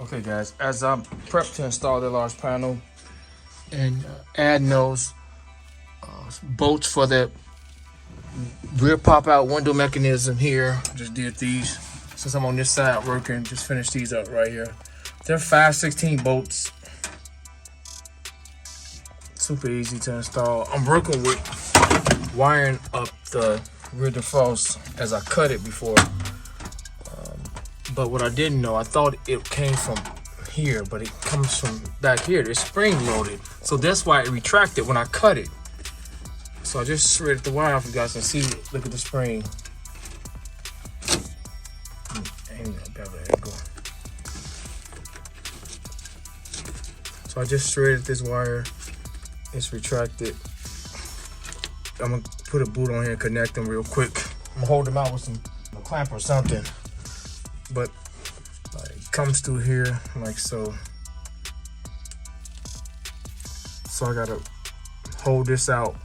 Okay guys, as I'm prepped to install the large panel and adding those bolts for the rear pop out window mechanism here, just did these since I'm on this side working, just finished these up right here. They're 5/16 bolts, super easy to install. I'm working with wiring up the rear defrost as I cut it before. But what I didn't know, I thought it came from here, but it comes from back here. It's spring loaded. So that's why it retracted when I cut it. So I just shredded the wire off, you guys can see. Look at the spring. So I just shredded this wire. It's retracted. I'm gonna put a boot on here and connect them real quick. I'm gonna hold them out with some clamp or something. But it comes through here like so. So I gotta hold this out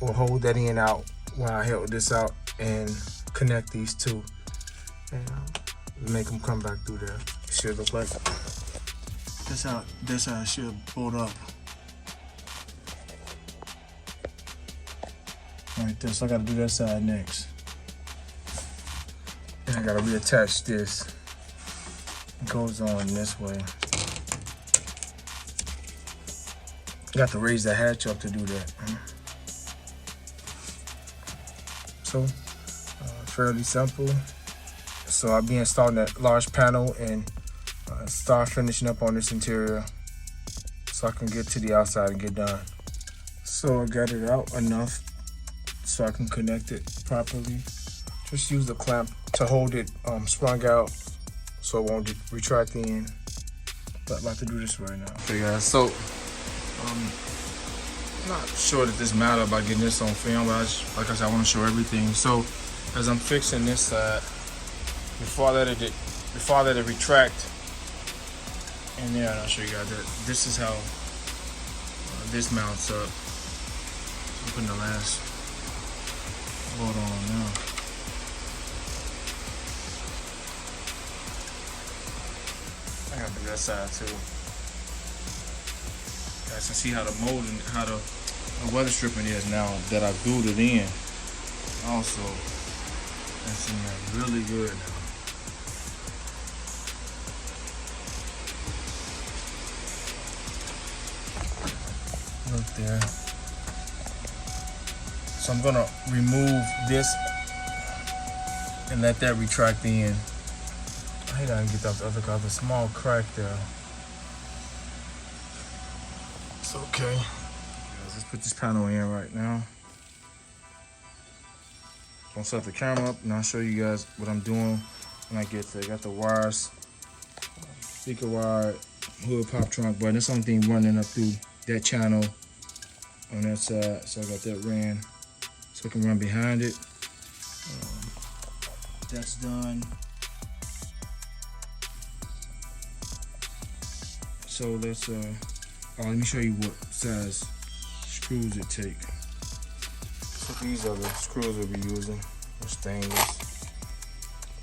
or hold that end out while I held this out and connect these two and make them come back through there. It should look like that's how it should bolt up. Like this. So I gotta do that side next. And I gotta reattach this. It goes on this way. Got to raise the hatch up to do that. So, fairly simple. So I'll be installing that large panel and start finishing up on this interior so I can get to the outside and get done. So I got it out enough so I can connect it properly. Just use the clamp to hold it sprung out so it won't retract in. But I'm about to do this right now. Okay guys, so I'm not sure that this matter about getting this on film, but like I said, I want to show everything. So as I'm fixing this side, before I let it retract, and then I'll show you guys that this is how this mounts up. I'm putting the last bolt on now. I gotta do that side too. You guys can see how the molding, how the weather stripping is now that I glued it in. Also, that's in there really good now. Look there. So I'm gonna remove this and let that retract in. I hate I didn't get that the other guy, a small crack there. It's okay. Let's put this panel in right now. Gonna set the camera up and I'll show you guys what I'm doing when I get there. Got the wires, speaker wire, hood pop trunk button. That's the only thing running up through that channel on that side. So I got that ran so I can run behind it. That's done. So let's let me show you what size screws it take. So these are the screws we'll be using. They're stainless.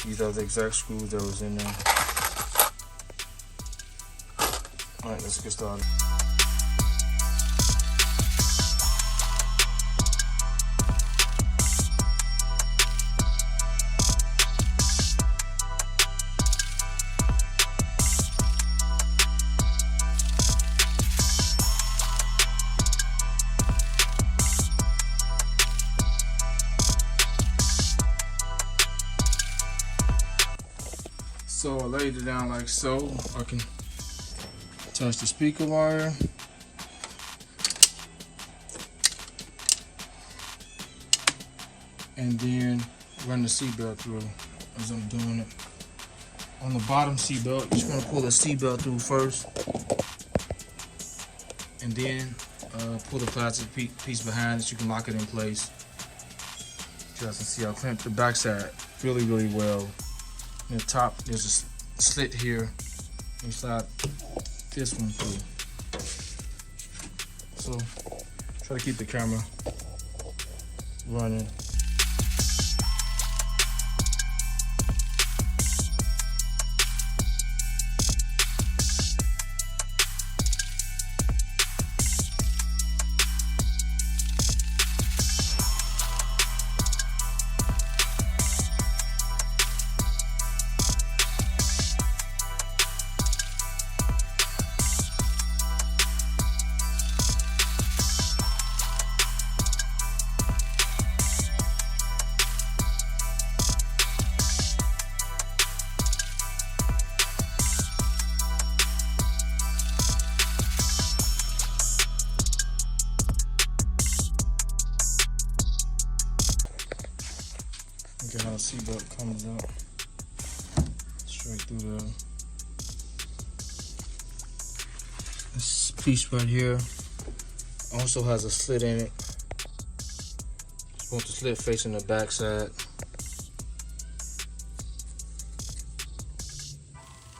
These are the exact screws that was in there. All right, let's get started. So I laid it down like so. I can touch the speaker wire. And then run the seatbelt through as I'm doing it. On the bottom seatbelt, you just want to pull the seatbelt through first. And then pull the plastic piece behind it so you can lock it in place. You guys can see I clamped the backside really, really well. In the top, there's a slit here. You slide this one through. So, try to keep the camera running. seatbelt comes up straight through this piece right here. Also has a slit in it. Just want the slit facing the back side,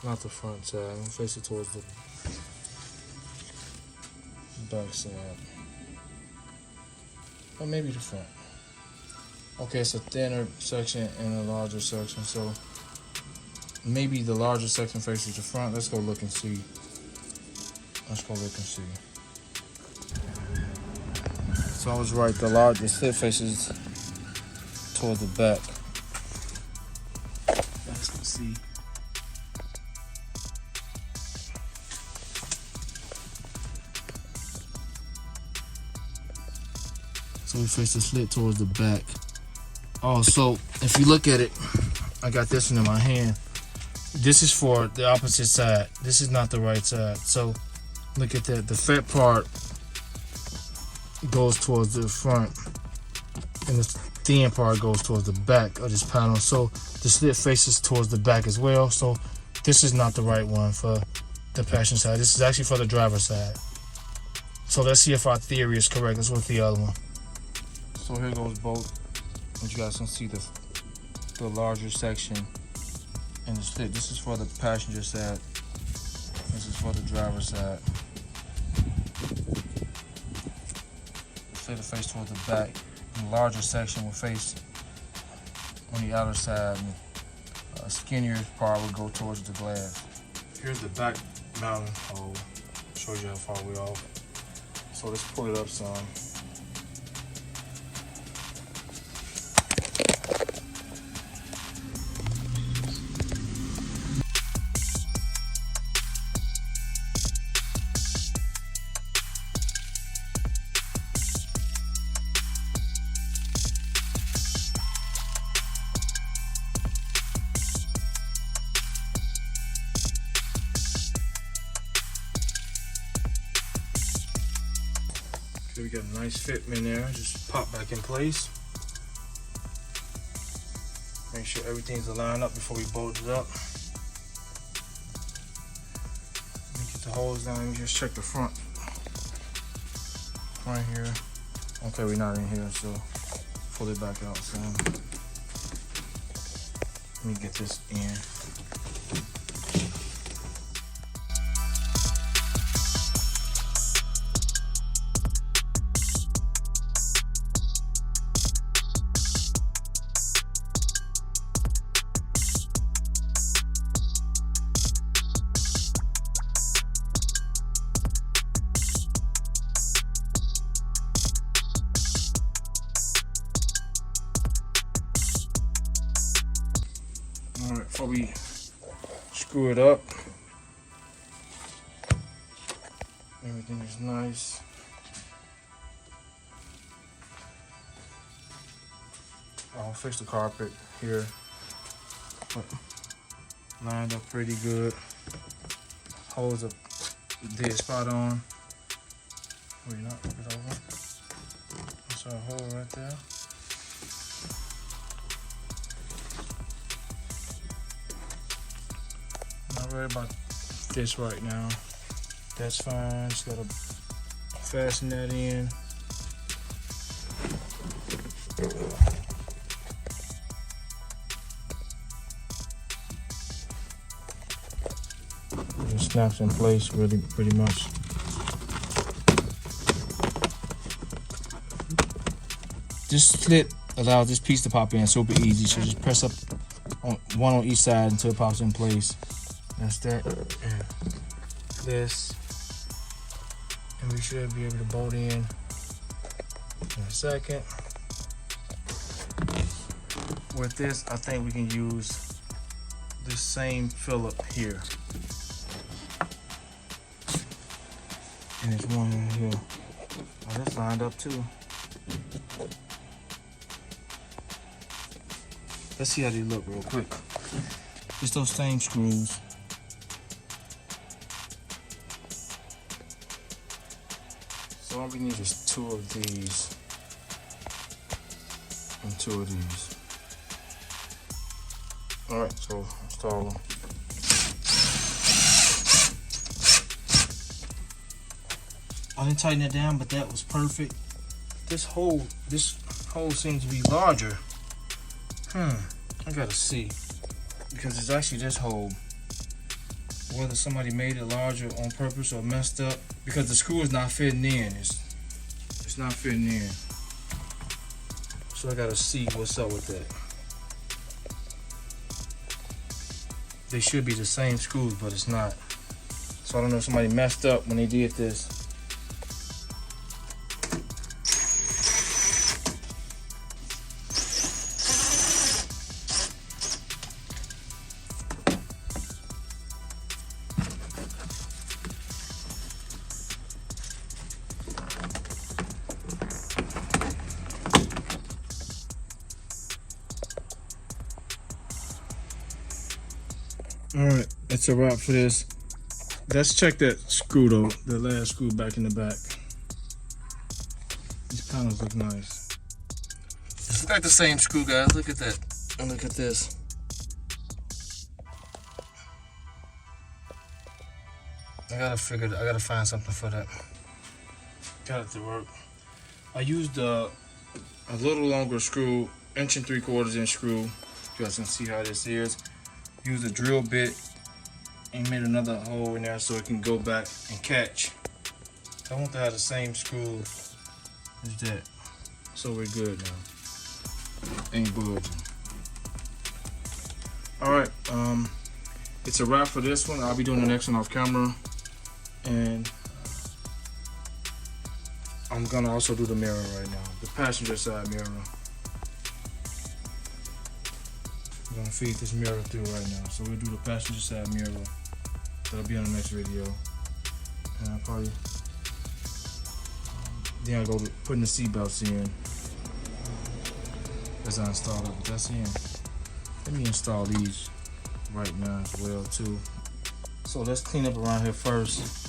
not the front side. I'm gonna face it towards the back side, or maybe the front. Okay, it's a thinner section and a larger section, so maybe the larger section faces the front. Let's go look and see. So I was right, the larger slit faces toward the back. Let's go see. So we face the slit towards the back. Oh, so if you look at it, I got this one in my hand. This is for the opposite side. This is not the right side. So look at that. The fat part goes towards the front, and the thin part goes towards the back of this panel. So the slit faces towards the back as well. So this is not the right one for the passenger side. This is actually for the driver's side. So let's see if our theory is correct. Let's look at the other one. So here goes both. You guys can see the larger section and the slit. This is for the passenger side. This is for the driver's side. The slit will face toward the back. And the larger section will face on the outer side. And a skinnier part will go towards the glass. Here's the back mounting hole. Show you how far we're off. So let's pull it up some. Okay, we got a nice fit in there. Just pop back in place. Make sure everything's aligned up before we bolt it up. Let me get the holes down. Let me just check the front. Right here. Okay, we're not in here, so pull it back out. So let me get this in. Alright, before we screw it up, everything is nice. I'll fix the carpet here. Lined up pretty good. Holes are dead spot on. Wait, not flip it over. That's our hole right there. Not worried about this right now. That's fine. Just gotta fasten that in. It snaps in place really pretty much. This slit allows this piece to pop in super easy. So just press up on one on each side until it pops in place. That's that. And this. And we should be able to bolt in a second. With this, I think we can use this same Phillip here. And there's one in here. Oh, that's lined up too. Let's see how they look real quick. It's those same screws. So all we need is 2 of these and 2 of these. All right, so install them. I didn't tighten it down, but that was perfect. This hole seems to be larger. I gotta see, because it's actually this hole. Whether somebody made it larger on purpose or messed up, because the screw is not fitting in. It's not fitting in. So I gotta see what's up with that. They should be the same screws, but it's not. So I don't know if somebody messed up when they did this. Alright, that's a wrap for this. Let's check that screw though, the last screw back in the back. These panels look nice. It's look like the same screw, guys. Look at that. And look at this. I gotta find something for that. Got it to work. I used a little longer screw, 1 3/4 inch screw. You guys can see how this is. Use a drill bit and made another hole in there so it can go back and catch. I want to have the same screw as that. So we're good now. Ain't budging. Alright, it's a wrap for this one. I'll be doing the next one off camera. And I'm gonna also do the mirror right now. The passenger side mirror. I'm gonna feed this mirror through right now. So we'll do the passenger side mirror. That'll be on the next video. And I'll probably then I'll go to putting the seat belts in as I install it. But that's in. Let me install these right now as well too. So let's clean up around here first.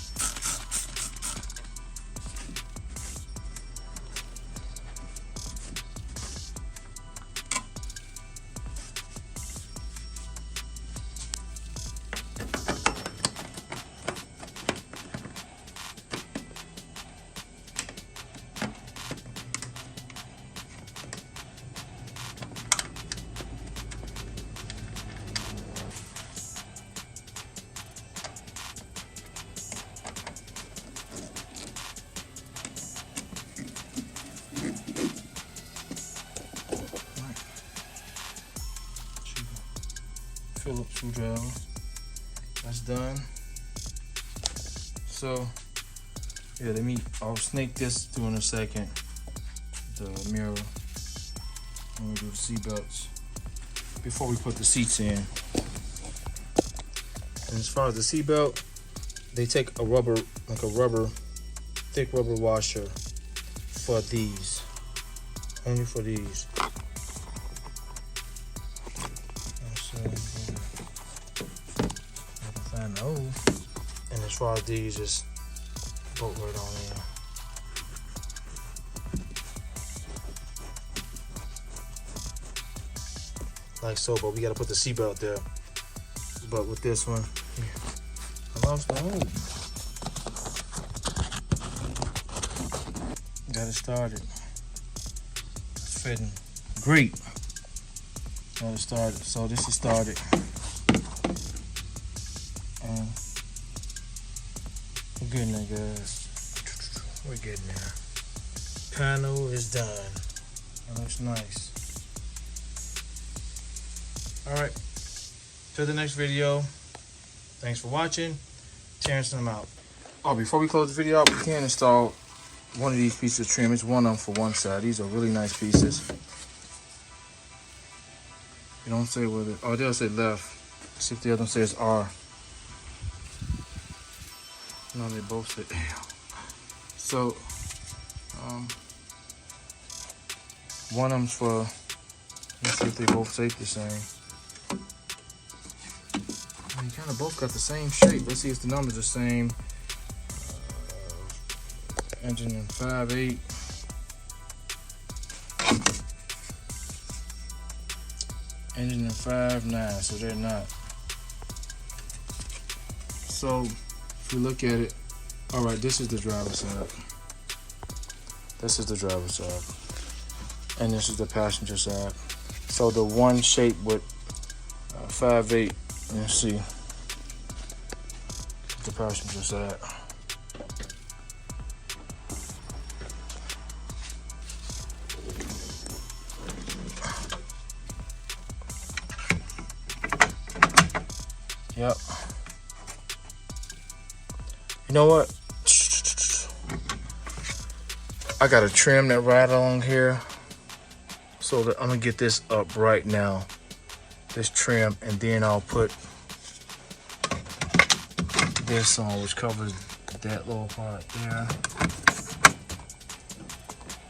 Phillips screwdriver. That's done. So yeah, I'll snake this through in a second. The mirror. And we do the seat belts before we put the seats in. And as far as the seat belt, they take a rubber, thick rubber washer for these. Only for these. And as far as these, just bolt right on in. Like so, but we gotta put the seatbelt there. But with this one, I lost the hole. Got it started. It's fitting great. Got it started. So this is started. We're getting there, guys. We're getting there. Panel is done. That looks nice. Alright. Till the next video. Thanks for watching. Terrence and I'm out. Oh, before we close the video out, we can install one of these pieces of trim. It's one of them for one side. These are really nice pieces. You don't say whether. Oh, they'll say left. See if the other one says R. No, they both say L. So, one of them's for, let's see if they both say the same. They kind of both got the same shape. Let's see if the numbers are the same. Engine in 5.8. Engine in 5.9, so they're not. So if we look at it, all right, this is the driver's side. This is the driver's side, and this is the passenger side. So the one shape with 5.8, let's see, the passenger side. Yep. You know what? I gotta trim that right along here. So that I'm gonna get this up right now. This trim, and then I'll put this on, which covers that little part there.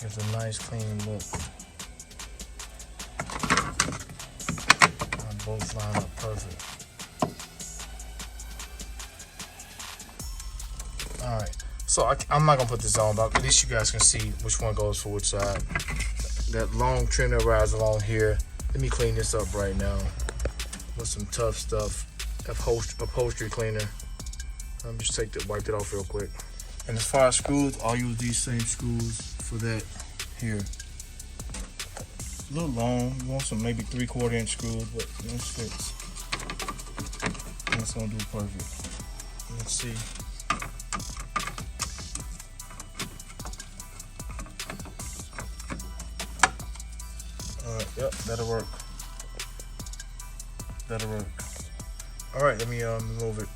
Gives a nice clean look. Both line up perfect. All right, so I'm not gonna put this on, but at least you guys can see which one goes for which side. That long trim that rides along here. Let me clean this up right now with some tough stuff, upholstery cleaner. Let me just wipe it off real quick. And as far as screws, I'll use these same screws for that here. A little long, you want some maybe 3/4 inch screws, but this fits. That's gonna do perfect. Let's see. Yep, that'll work. That'll work. All right, let me remove it.